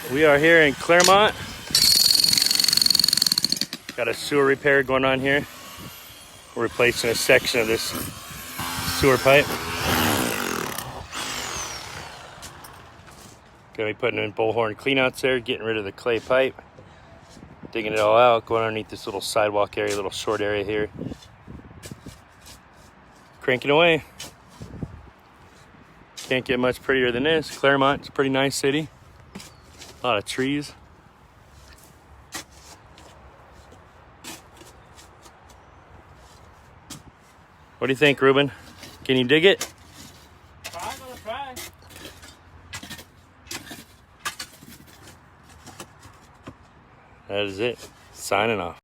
We are here in Claremont. Got a sewer repair going on here. We're replacing a section of this sewer pipe. Gonna be putting in bullhorn cleanouts there, getting rid of the clay pipe, digging it all out, going underneath this little sidewalk area, little short area here. Cranking away. Can't get much prettier than this. Claremont's a pretty nice city. A lot of trees. What do you think, Ruben? Can you dig it? I'm gonna try. That is it. Signing off.